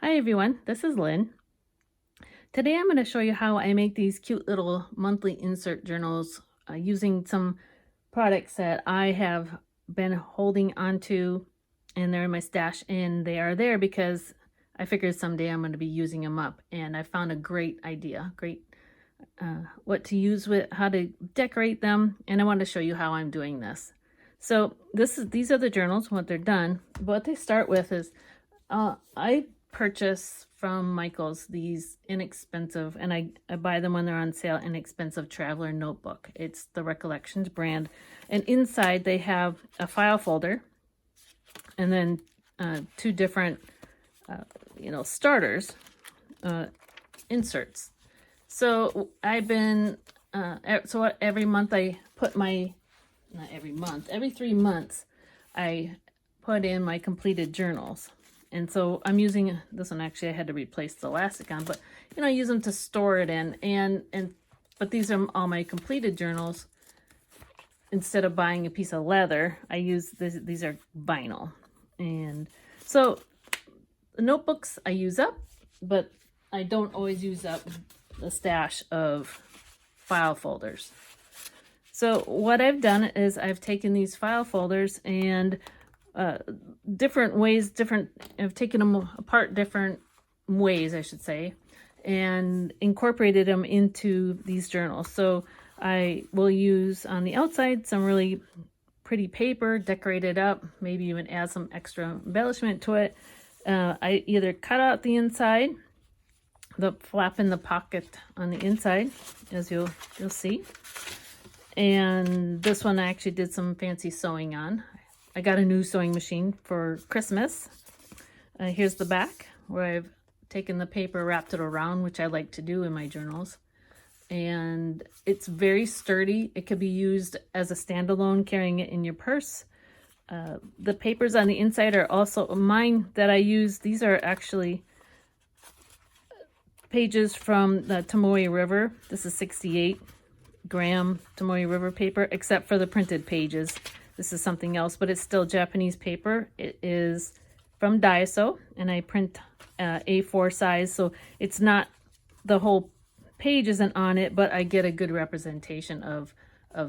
Hi everyone, this is Lynn. Today I'm going to show you how I make these cute little monthly insert journals using some products that I have been holding onto, and they're in my stash, and they are there because I figured someday I'm going to be using them up, and I found a great idea, what to use with, how to decorate them, and I want to show you how I'm doing this. So these are the journals. When they're done, what they start with is I purchase from Michael's these inexpensive, and I buy them when they're on sale, inexpensive traveler notebook. It's the Recollections brand, and inside they have a file folder and then two different starters, inserts. So I've been every month I put my, not every month, every 3 months I put in my completed journals. And so I'm using this one. Actually, I had to replace the elastic on, but I use them to store it in. But these are all my completed journals. Instead of buying a piece of leather, I use this. These are vinyl. And so the notebooks I use up, but I don't always use up the stash of file folders. So what I've done is I've taken these file folders and I've taken them apart different ways, I should say, and incorporated them into these journals. So I will use on the outside some really pretty paper, decorate it up, maybe even add some extra embellishment to it. I either cut out the inside, the flap in the pocket on the inside, as you'll see. And this one I actually did some fancy sewing on. I got a new sewing machine for Christmas. Here's the back where I've taken the paper, wrapped it around, which I like to do in my journals. And it's very sturdy. It could be used as a standalone, carrying it in your purse. The papers on the inside are also mine that I use. These are actually pages from the Tomoe River. This is 68-gram Tomoe River paper, except for the printed pages. This is something else, but it's still Japanese paper. It is from Diaso, and I print A4 size, so it's not, the whole page isn't on it, but I get a good representation of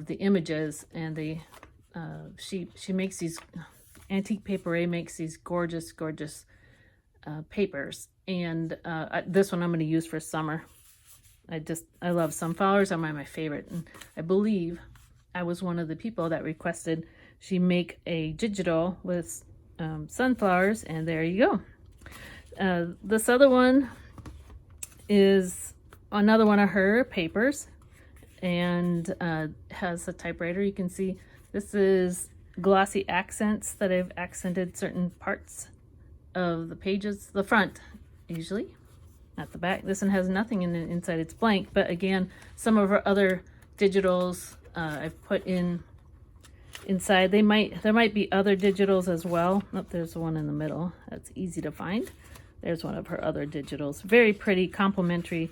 the images. And the she makes these, Antique Paperie makes these gorgeous papers, and this one I'm going to use for summer. I love sunflowers. Are my favorite, and I believe I was one of the people that requested she make a digital with sunflowers, and there you go. This other one is another one of her papers, and has a typewriter. You can see this is glossy accents that I've accented certain parts of the pages, the front usually, not the back. This one has nothing in the inside, it's blank. But again, some of her other digitals I've put in inside. There might be other digitals as well. Oh, there's one in the middle. That's easy to find. There's one of her other digitals. Very pretty, complementary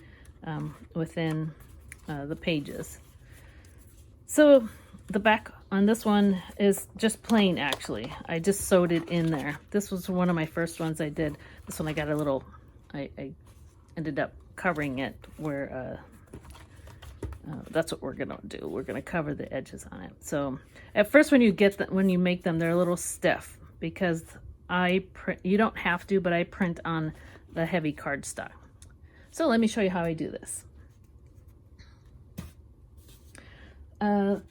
within the pages. So the back on this one is just plain, actually. I just sewed it in there. This was one of my first ones I did. This one I got a little, I ended up covering it where that's what we're gonna do. We're gonna cover the edges on it. So at first, when you make them, they're a little stiff because you don't have to, but I print on the heavy cardstock. So let me show you how I do this. So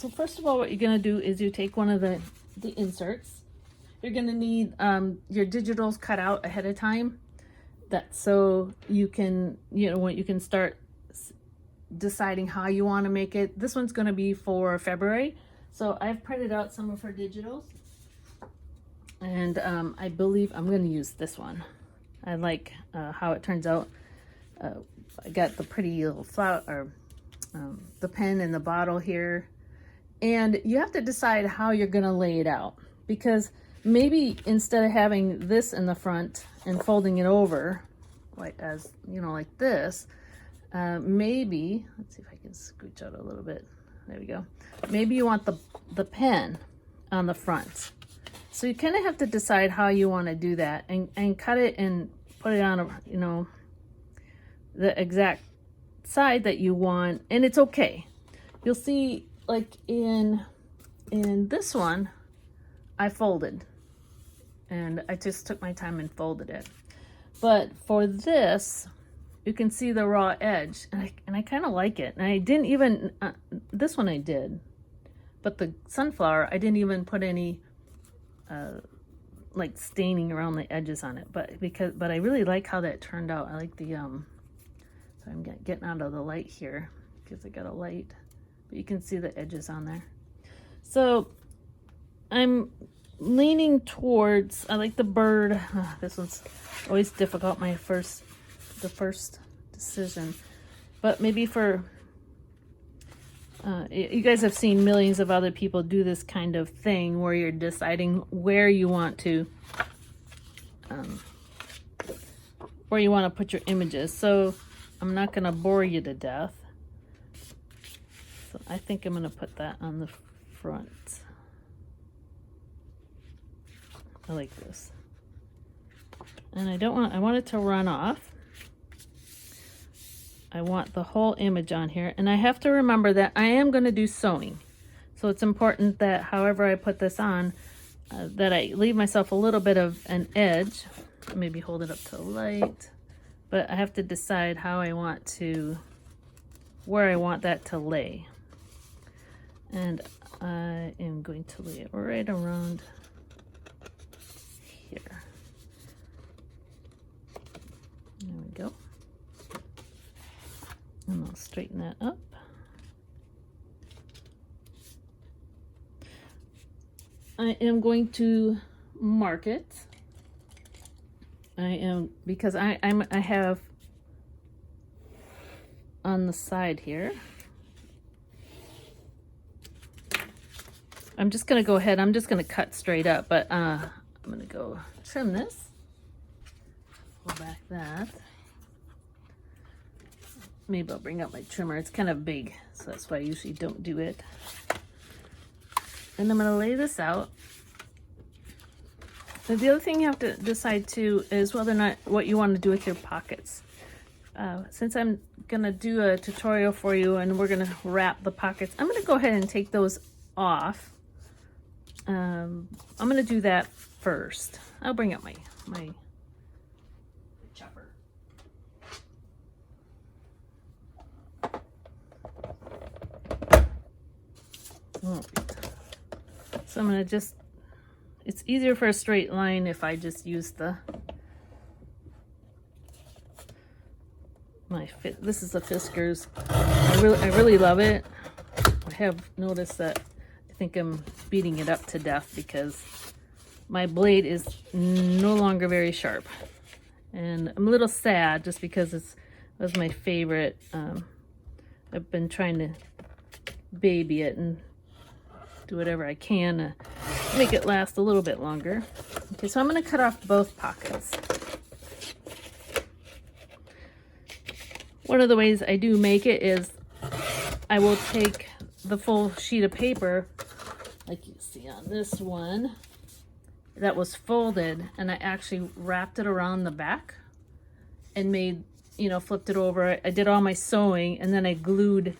first of all, what you're gonna do is you take one of the inserts. You're gonna need your digitals cut out ahead of time, so you can you can start deciding how you want to make it. This one's going to be for February, so I've printed out some of her digitals, and I believe I'm going to use this one. I like how it turns out. I got the pretty little flower, or the pen in the bottle here, and you have to decide how you're going to lay it out, because maybe instead of having this in the front and folding it over like this, maybe, let's see if I can scooch out a little bit. There we go. Maybe you want the pen on the front, So you kind of have to decide how you want to do that, and cut it and put it on a, you know, the exact side that you want, and it's okay. You'll see, like in this one, I folded, and I just took my time and folded it. But for this, you can see the raw edge, and I kind of like it. And I didn't even, this one I did, but the sunflower, I didn't even put any like staining around the edges on it. But I really like how that turned out. I like the, so I'm getting out of the light here because I got a light, but you can see the edges on there. So I'm leaning towards, I like the bird. This one's always difficult, the first decision. But maybe for, you guys have seen millions of other people do this kind of thing where you're deciding where you want to put your images. So I'm not going to bore you to death. So I think I'm going to put that on the front. I like this. And I want it to run off. I want the whole image on here. And I have to remember that I am going to do sewing. So it's important that however I put this on, that I leave myself a little bit of an edge. Maybe hold it up to light. But I have to decide how I want to, where I want that to lay. And I am going to lay it right around here. There we go. And I'll straighten that up. I am going to mark it. Because I have on the side here. I'm just going to go ahead. I'm just going to cut straight up, but I'm going to go trim this. Pull back that. Maybe I'll bring out my trimmer. It's kind of big, so that's why I usually don't do it. And I'm going to lay this out. And the other thing you have to decide too is whether or not what you want to do with your pockets. Since I'm going to do a tutorial for you and we're going to wrap the pockets, I'm going to go ahead and take those off. I'm going to do that first. I'll bring up my chopper. Right. So I'm going to just, it's easier for a straight line if I just use this is a Fiskars. I really love it. I have noticed that I think I'm beating it up to death because my blade is no longer very sharp. And I'm a little sad just because it was my favorite. I've been trying to baby it and do whatever I can to make it last a little bit longer. Okay, so I'm going to cut off both pockets. One of the ways I do make it is I will take the full sheet of paper, like you see on this one, that was folded, and I actually wrapped it around the back and made, flipped it over. I did all my sewing, and then I glued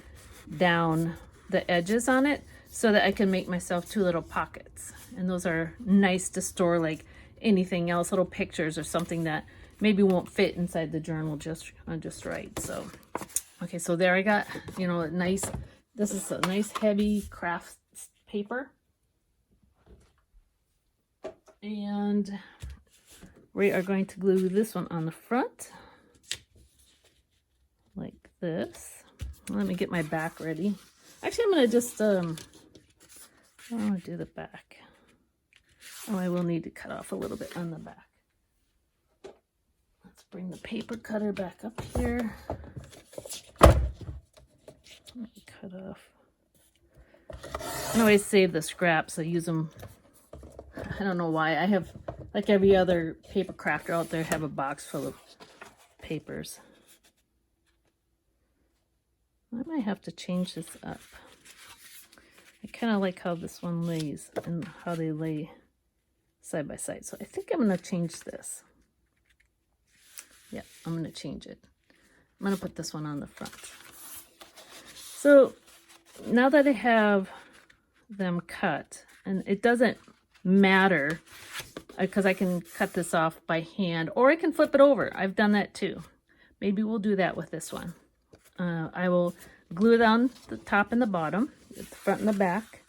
down the edges on it so that I can make myself two little pockets. And those are nice to store like anything else, little pictures or something that maybe won't fit inside the journal just right. So, okay, so there I got, this is a nice heavy craft paper. And we are going to glue this one on the front like this. Let me get my back ready. Actually, I'm going to just, I want to do the back. Oh, I will need to cut off a little bit on the back. Let's bring the paper cutter back up here. Let me cut off. I always save the scraps. I use them. I don't know why. I have, like every other paper crafter out there, have a box full of papers. I might have to change this up. I kind of like how this one lays and how they lay side by side. So I think I'm going to change this. Yeah, I'm going to change it. I'm going to put this one on the front. So now that I have them cut, and it doesn't matter because I can cut this off by hand, or I can flip it over. I've done that too. Maybe we'll do that with this one. I will glue it on the top and the bottom, the front and the back,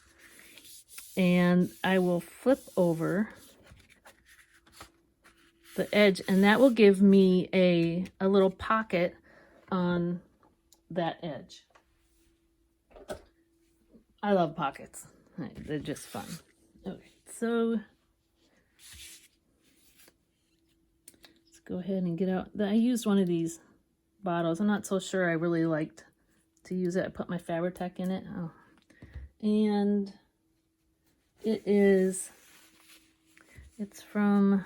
and I will flip over the edge, and that will give me a little pocket on that edge. I love pockets. They're just fun. Okay, so let's go ahead and get out. I used one of these bottles. I'm not so sure I really liked to use it. I put my Fabri-Tac in it. Oh. And it's from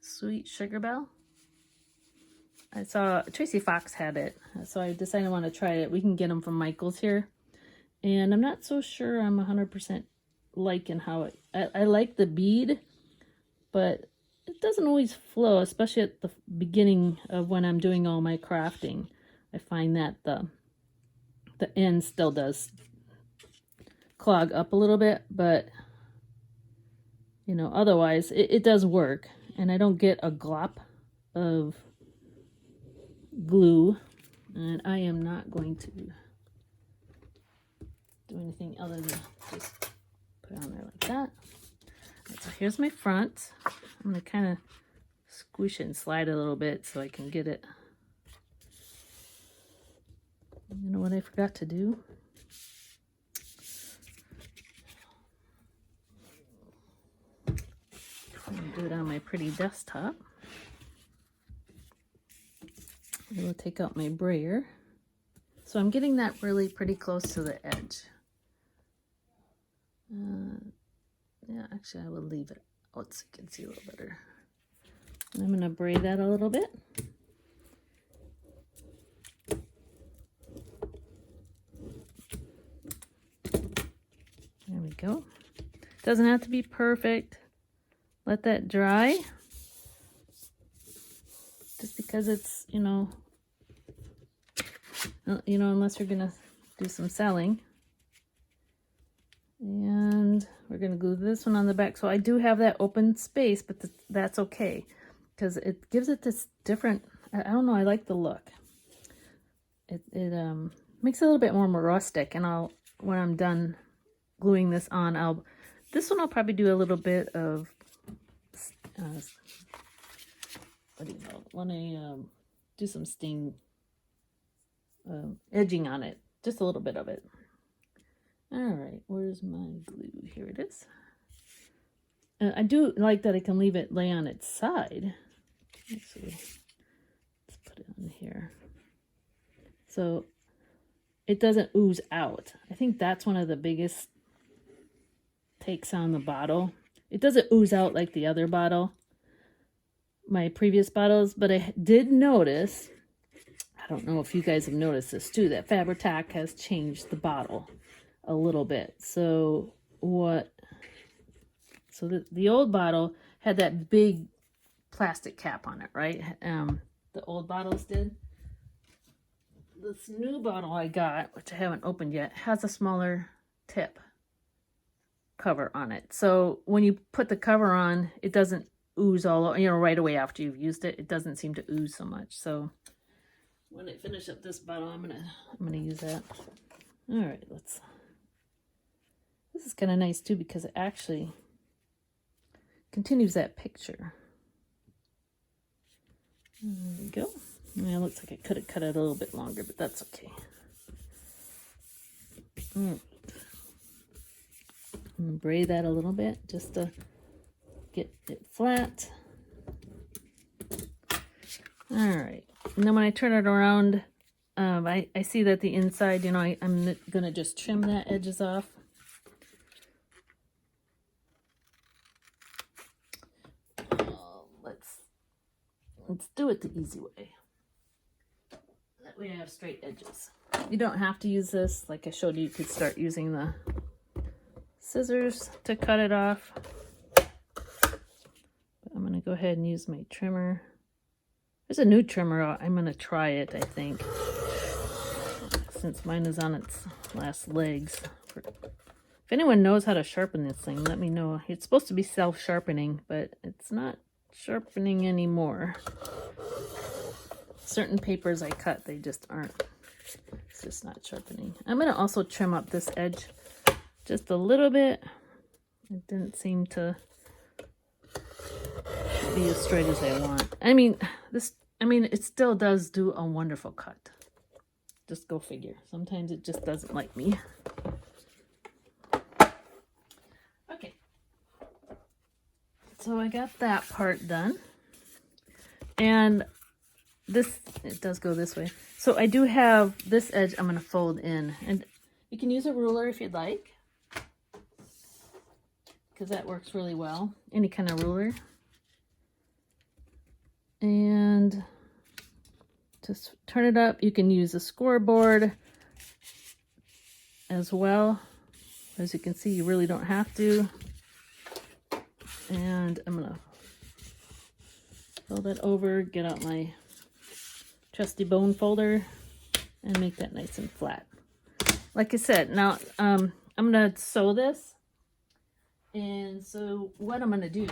Sweet Sugar Belle. I saw Tracy Fox had it, so I decided I want to try it. We can get them from Michael's here. And I'm not so sure I'm 100% liking how it... I like the bead, but it doesn't always flow, especially at the beginning of when I'm doing all my crafting. I find that the end still does clog up a little bit, but you know, otherwise it does work, and I don't get a glop of glue, and I am not going to do anything other than just put it on there like that. Right, so here's my front. I'm going to kind of squish it and slide it a little bit so I can get it. You know what I forgot to do? I'm going to do it on my pretty desktop. I'm going to take out my brayer. So I'm getting that really pretty close to the edge. Yeah, actually I will leave it out so you can see a little better. And I'm going to braid that a little bit. There we go. Doesn't have to be perfect. Let that dry. Just because it's, you know, unless you're going to do some selling. And we're going to glue this one on the back. So I do have that open space, but that's okay. Because it gives it this different, I don't know, I like the look. It makes it a little bit more rustic. And when I'm done gluing this on, this one I'll probably do a little bit of, what do you know, when I do some stain edging on it. Just a little bit of it. Alright, where's my glue? Here it is. I do like that I can leave it lay on its side. Let's see. Let's put it on here. So it doesn't ooze out. I think that's one of the biggest takes on the bottle. It doesn't ooze out like the other bottle, my previous bottles, but I did notice, I don't know if you guys have noticed this too, that Fabri-Tac has changed the bottle a little bit. So the old bottle had that big plastic cap on it, right? The old bottles did. This new bottle I got, which I haven't opened yet, has a smaller tip cover on it. So when you put the cover on, it doesn't ooze all over, right away after you've used it. It doesn't seem to ooze so much. So when I finish up this bottle, I'm gonna use that. All right, this is kind of nice too, because it actually continues that picture. There we go. Yeah, it looks like I could have cut it a little bit longer, but that's okay. I'm gonna braid that a little bit just to get it flat. All right, and then when I turn it around, I see that the inside, I'm gonna just trim that edges off. Let's do it the easy way. That way I have straight edges. You don't have to use this. Like I showed you, you could start using the scissors to cut it off. go ahead and use my trimmer. There's a new trimmer out. I'm going to try it, I think, since mine is on its last legs. If anyone knows how to sharpen this thing, let me know. It's supposed to be self-sharpening, but it's not sharpening anymore. Certain papers I cut, they just aren't. It's just not sharpening. I'm going to also trim up this edge just a little bit. It didn't seem to be as straight as I want. I mean, it still does do a wonderful cut. Just go figure. Sometimes it just doesn't like me. Okay. So I got that part done. And this, it does go this way. So I do have this edge I'm going to fold in. And you can use a ruler if you'd like, because that works really well. Any kind of ruler. And just turn it up. You can use a scoreboard as well. As you can see, you really don't have to. And I'm going to fold that over, get out my trusty bone folder, and make that nice and flat. Like I said, now I'm going to sew this. And so what I'm going to do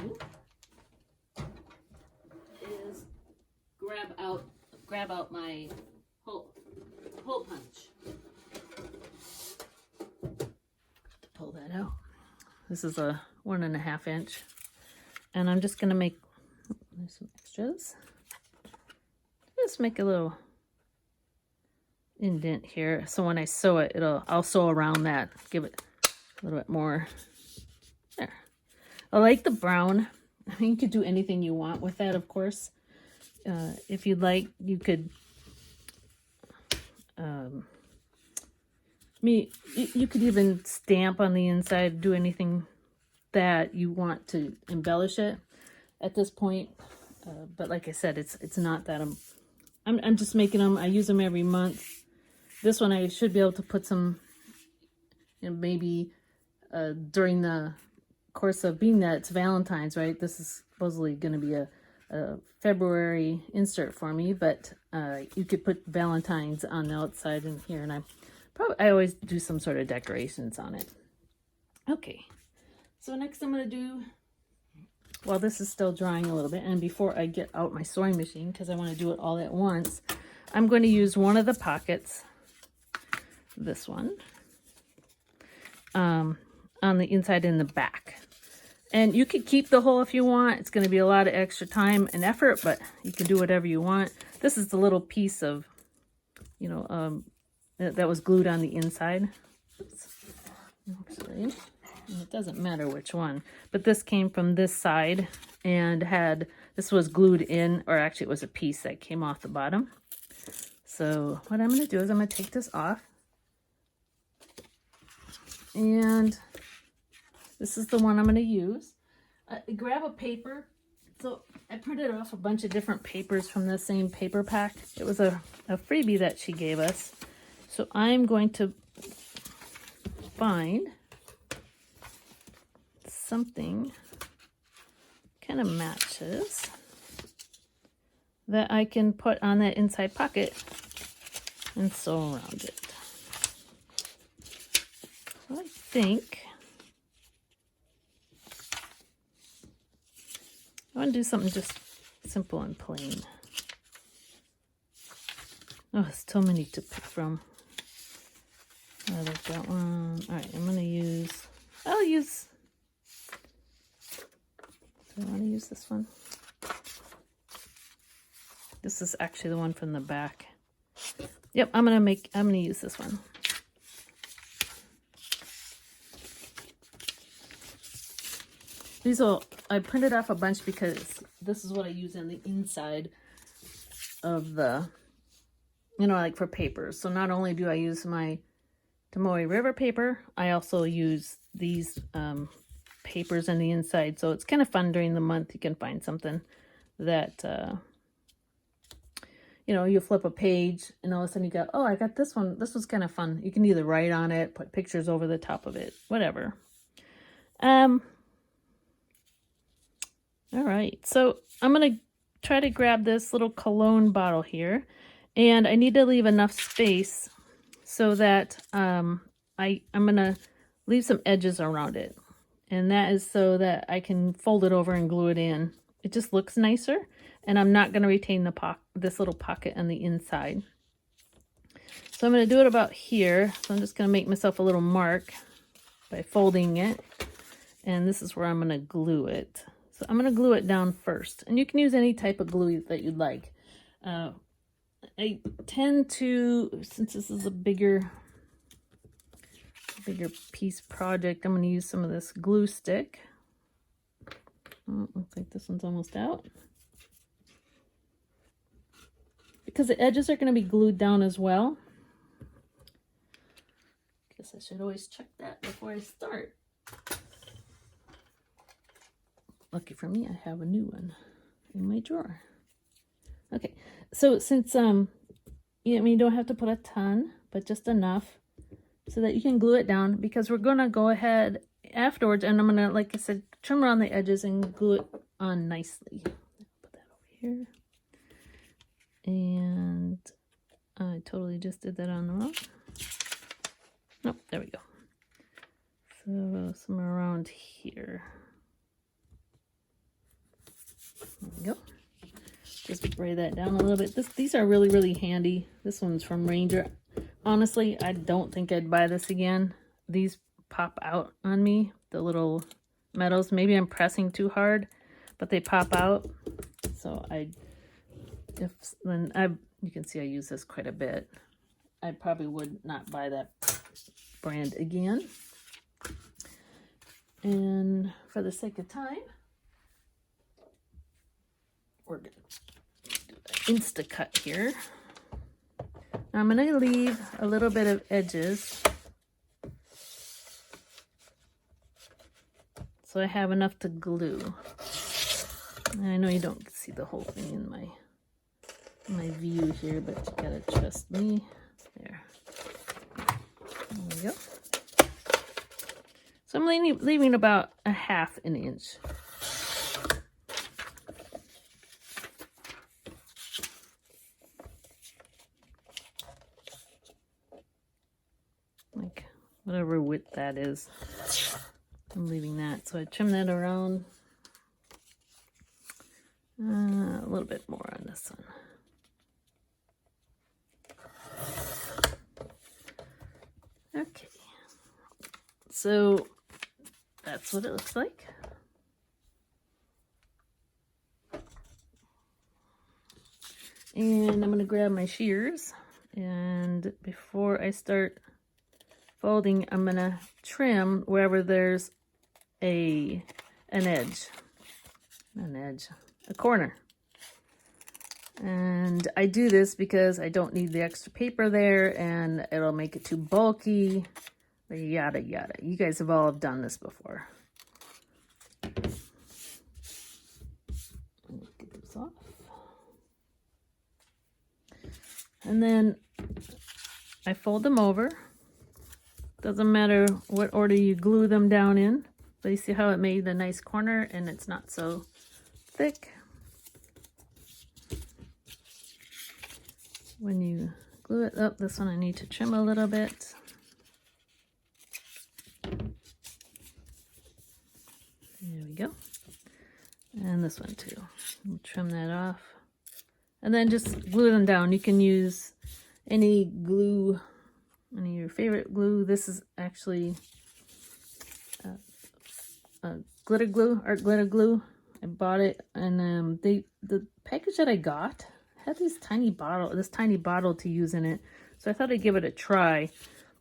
is grab out my hole punch. Pull that out. This is a 1.5 inch, and I'm just gonna make some extras. Just make a little indent here, so when I sew it, I'll sew around that, give it a little bit more. There. I like the brown. I mean, you could do anything you want with that, of course. If you'd like, you could you could even stamp on the inside, do anything that you want to embellish it at this point. But like I said, it's not that I'm just making them. I use them every month. This one I should be able to put some, maybe during the course of being that it's Valentine's, right? This is supposedly going to be a February insert for me, but you could put Valentine's on the outside in here, and I always do some sort of decorations on it. Okay, so next I'm going to do, while this is still drying a little bit, and before I get out my sewing machine, because I want to do it all at once, I'm going to use one of the pockets, this one, on the inside and the back. And you could keep the hole if you want. It's going to be a lot of extra time and effort, but you can do whatever you want. This is the little piece of, that was glued on the inside. Oops. Actually, it doesn't matter which one, but this came from this side and this was glued in, or actually it was a piece that came off the bottom. So what I'm going to do is I'm going to take this off. And this is the one I'm going to use. Grab a paper. So I printed off a bunch of different papers from the same paper pack. It was a freebie that she gave us. So I'm going to find something kind of matches that I can put on that inside pocket and sew around it. So I think I want to do something just simple and plain. Oh, there's so many to pick from. Oh, there's that one. All right, I'll use, do I want to use this one? This is actually the one from the back. Yep, I'm gonna use this one. I printed off a bunch because this is what I use on the inside of the, like for papers. So not only do I use my Tomoe River paper, I also use these papers on the inside. So it's kind of fun during the month. You can find something that, you flip a page and all of a sudden you go, oh, I got this one. This was kind of fun. You can either write on it, put pictures over the top of it, whatever. All right, so I'm gonna try to grab this little cologne bottle here, and I need to leave enough space so that I'm gonna leave some edges around it, and that is so that I can fold it over and glue it in. It just looks nicer, and I'm not gonna retain the this little pocket on the inside. So I'm gonna do it about here. So I'm just gonna make myself a little mark by folding it, and this is where I'm gonna glue it. So I'm going to glue it down first, and you can use any type of glue that you'd like. I tend to, since this is a bigger piece project, I'm going to use some of this glue stick. Oh, looks like this one's almost out. Because the edges are going to be glued down as well. Guess I should always check that before I start. Lucky for me, I have a new one in my drawer. Okay, so since you don't have to put a ton, but just enough so that you can glue it down, because we're gonna go ahead afterwards and I'm gonna, like I said, trim around the edges and glue it on nicely. Put that over here. And I totally just did that on the wrong. Nope, there we go. So somewhere around here. There we go. Just spray that down a little bit. These are really, really handy. This one's from Ranger. Honestly, I don't think I'd buy this again. These pop out on me, the little metals. Maybe I'm pressing too hard, but they pop out. So you can see I use this quite a bit. I probably would not buy that brand again. And for the sake of time, we're going to do an Instacut here. Now I'm going to leave a little bit of edges so I have enough to glue. And I know you don't see the whole thing in my view here, but you gotta trust me. There we go. So I'm leaving about a ½ inch. Like whatever width that is, I'm leaving that. So I trim that around a little bit more on this one. Okay, so that's what it looks like. And I'm going to grab my shears, and before I start folding, I'm going to trim wherever there's a corner. And I do this because I don't need the extra paper there and it'll make it too bulky, yada yada. You guys have all done this before. Get this off. And then I fold them over. Doesn't matter what order you glue them down in, but you see how it made the nice corner and it's not so thick. When you glue it up, this one I need to trim a little bit. There we go. And this one too. We'll trim that off. And then just glue them down. You can use any glue, any of your favorite glue. This is actually glitter glue, art glitter glue. I bought it, and the package that I got had this tiny bottle to use in it, so I thought I'd give it a try.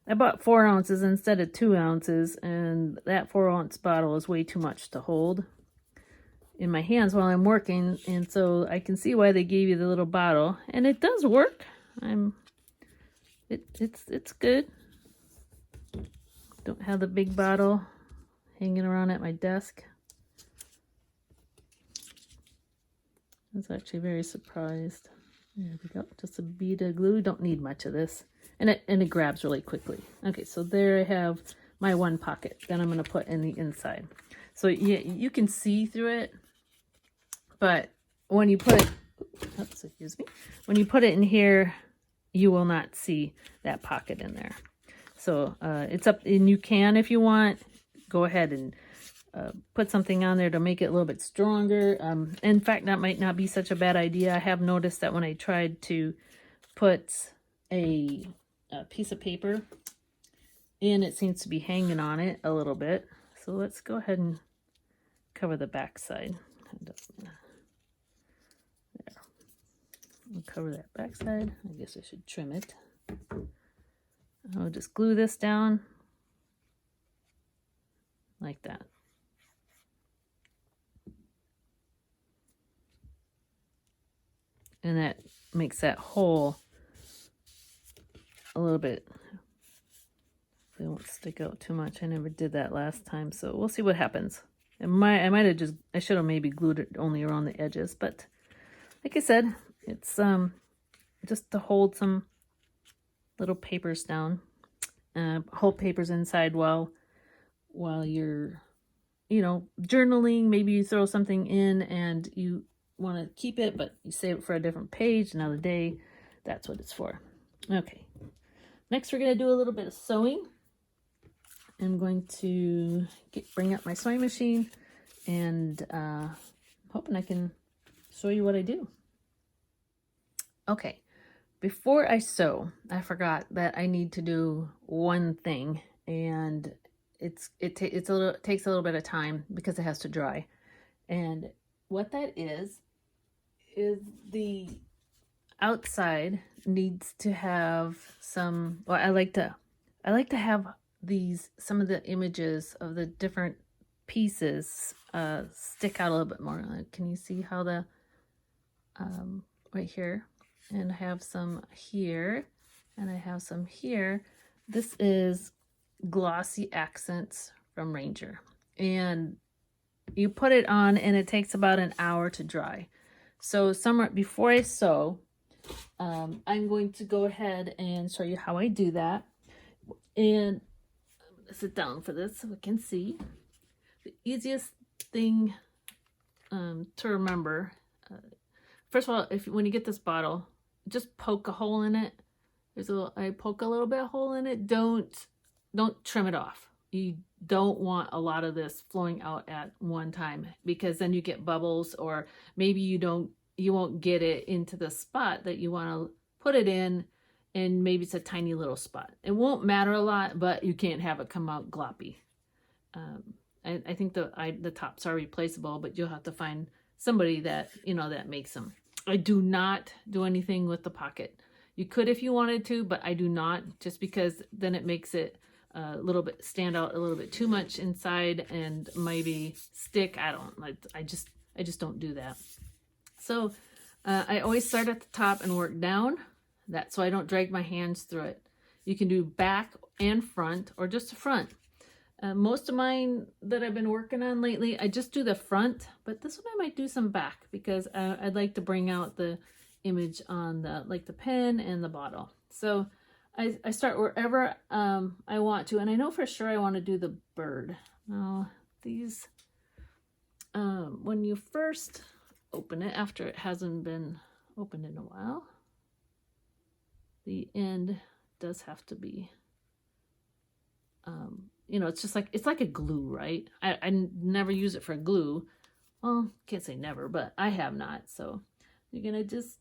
I bought 4 ounces instead of 2 ounces, and that 4-ounce bottle is way too much to hold in my hands while I'm working, and so I can see why they gave you the little bottle, and it does work. It's good. Don't have the big bottle hanging around at my desk. I was actually very surprised. There we go. Just a bead of glue. Don't need much of this. And it grabs really quickly. Okay, so there I have my one pocket that I'm going to put in the inside. So yeah, you can see through it. but when you put it, oops, excuse me, when you put it in here, you will not see that pocket in there. So it's up, and you can, if you want, go ahead and put something on there to make it a little bit stronger. In fact, that might not be such a bad idea. I have noticed that when I tried to put a piece of paper in, it seems to be hanging on it a little bit. So let's go ahead and cover the back side. There. We'll cover that back side. I guess I should trim it. I'll just glue this down like that. And that makes that hole a little bit, they won't stick out too much. I never did that last time, so we'll see what happens. I might have just, I should have maybe glued it only around the edges, but like I said, it's just to hold some little papers down, hold papers inside while you're, you know, journaling. Maybe you throw something in and you want to keep it, but you save it for a different page another day. That's what it's for. Okay, next we're going to do a little bit of sewing. I'm going to bring up my sewing machine, and hoping I can show you what I do. Okay, before I sew, I forgot that I need to do one thing, and it takes a little bit of time because it has to dry. And what that is the outside needs to have some, well, I like to have some of the images of the different pieces stick out a little bit more. Can you see how the right here, and I have some here and I have some here. This is Glossy Accents from Ranger, and you put it on and it takes about an hour to dry. So before I sew, I'm going to go ahead and show you how I do that. And I'm going to sit down for this so we can see. The easiest thing to remember, first of all, when you get this bottle, just poke a hole in it. I poke a little bit of hole in it. Don't trim it off. You don't want a lot of this flowing out at one time, because then you get bubbles, or maybe you won't get it into the spot that you want to put it in, and maybe it's a tiny little spot. It won't matter a lot, but you can't have it come out gloppy. I think the tops are replaceable, but you'll have to find somebody that, you know, that makes them. I do not do anything with the pocket. You could if you wanted to, but I do not, just because then it makes it a little bit stand out a little bit too much inside and maybe stick. I just don't do that. So I always start at the top and work down. That's so I don't drag my hands through it. You can do back and front, or just the front. Most of mine that I've been working on lately, I just do the front, but this one I might do some back, because I'd like to bring out the image on the pen and the bottle. So I start wherever I want to, and I know for sure I want to do the bird. Now these, when you first open it, after it hasn't been opened in a while, the end does have to be, you know, it's like a glue, right? I never use it for glue. Well, can't say never, but I have not. So you're gonna just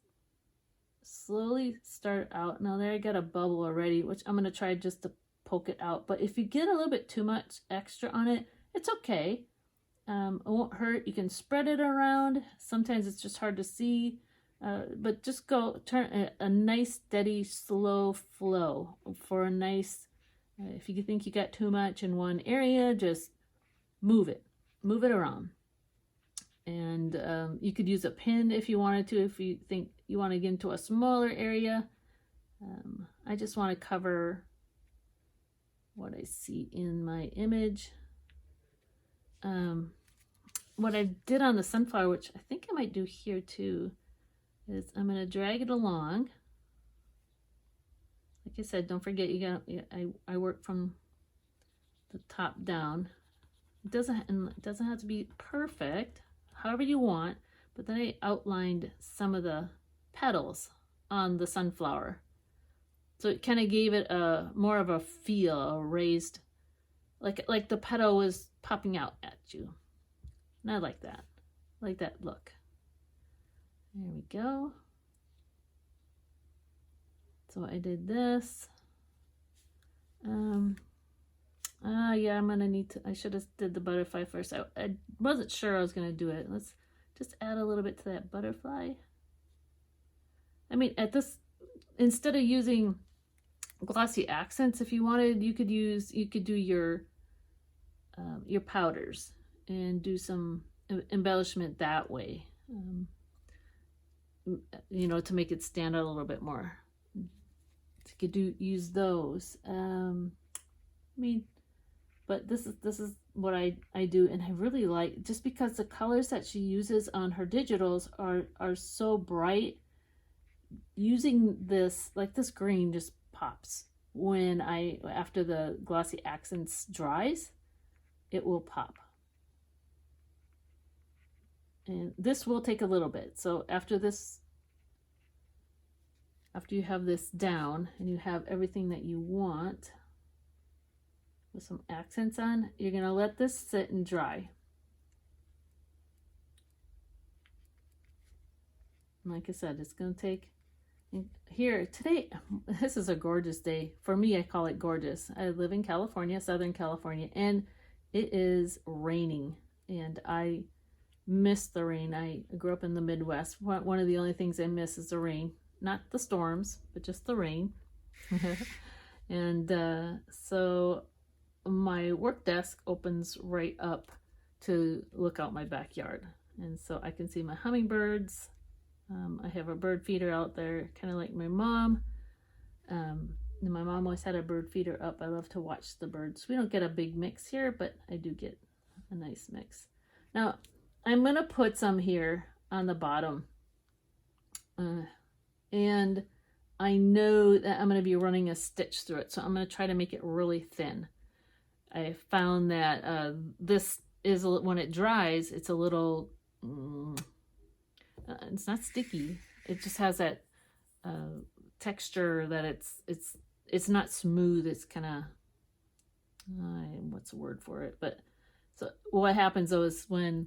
slowly start out. Now there I got a bubble already, which I'm gonna try just to poke it out. But if you get a little bit too much extra on it, it's okay. It won't hurt. You can spread it around. Sometimes it's just hard to see, but just turn a nice, steady, slow flow for a nice. If you think you got too much in one area, just move it around. And you could use a pin if you wanted to, if you think you want to get into a smaller area. I just want to cover what I see in my image. What I did on the sunflower, which I think I might do here too, is I'm going to drag it along. Like I said, don't forget, I work from the top down. It doesn't have to be perfect, however you want, but then I outlined some of the petals on the sunflower. So it kind of gave it a more of a feel, a raised, like the petal was popping out at you. And I like that. I like that look. There we go. So I did this. Yeah, I'm gonna need to, I should have did the butterfly first. I wasn't sure I was gonna do it. Let's just add a little bit to that butterfly. I mean, at this, instead of using glossy accents, if you wanted, you could do your powders and do some embellishment that way, you know, to make it stand out a little bit more. You could use those. I mean, but this is what I do, and I really like, just because the colors that she uses on her digitals are so bright. Using this, like this green just pops when after the glossy accents dries, it will pop. And this will take a little bit. So after you have this down and you have everything that you want with some accents on, you're gonna let this sit and dry. And like I said, it's gonna take, here today, this is a gorgeous day. For me, I call it gorgeous. I live in California, Southern California, and it is raining, and I miss the rain. I grew up in the Midwest. One of the only things I miss is the rain. Not the storms, but just the rain. And so my work desk opens right up to look out my backyard. And so I can see my hummingbirds. I have a bird feeder out there, kind of like my mom. My mom always had a bird feeder up. I love to watch the birds. We don't get a big mix here, but I do get a nice mix. Now, I'm going to put some here on the bottom. And I know that I'm going to be running a stitch through it, so I'm going to try to make it really thin. I found that this is, when it dries, it's a little... it's not sticky. It just has that texture that it's not smooth. It's kind of, what's the word for it? But so what happens though is when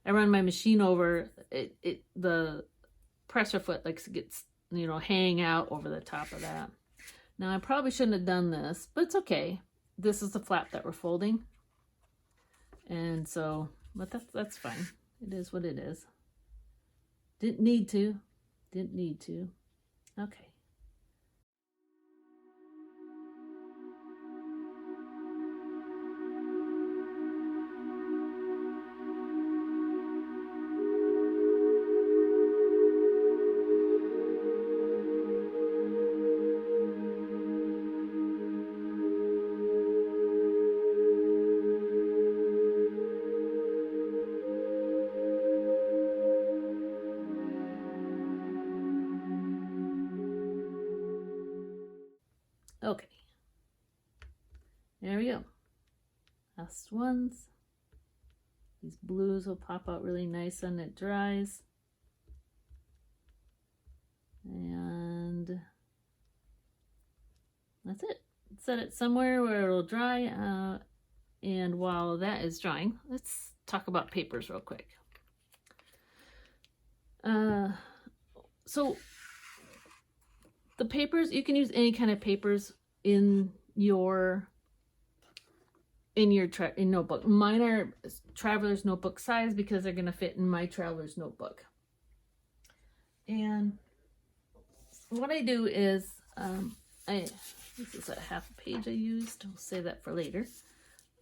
I run my machine over, the presser foot gets, you know, hang out over the top of that. Now I probably shouldn't have done this, but it's okay. This is the flap that we're folding, and so, but that's fine. It is what it is. Didn't need to. Okay. Okay, there we go. Last ones. These blues will pop out really nice when it dries. And that's it. Set it somewhere where it'll dry. And while that is drying, let's talk about papers real quick. So the papers, you can use any kind of papers in your notebook. Mine are traveler's notebook size because they're going to fit in my traveler's notebook. And what I do is, this is a half page I used. I'll save that for later.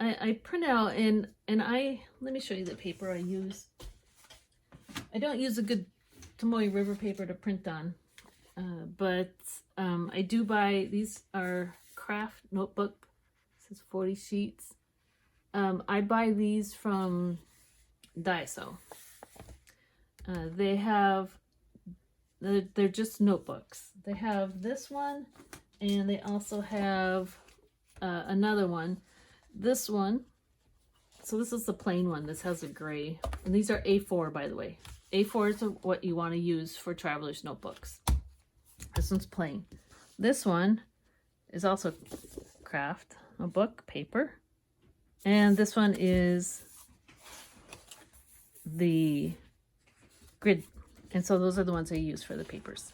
I print out and let me show you the paper I use. I don't use a good Tomoe River paper to print on. But I do buy, these are craft notebook, this is 40 sheets. I buy these from Diaso. They're just notebooks. They have this one, and they also have another one. This one So this is the plain one. This has a gray. And these are A4, by the way. A4 is what you want to use for traveler's notebooks. This one's plain. This one is also craft notebook paper. And this one is the grid. And so those are the ones I use for the papers.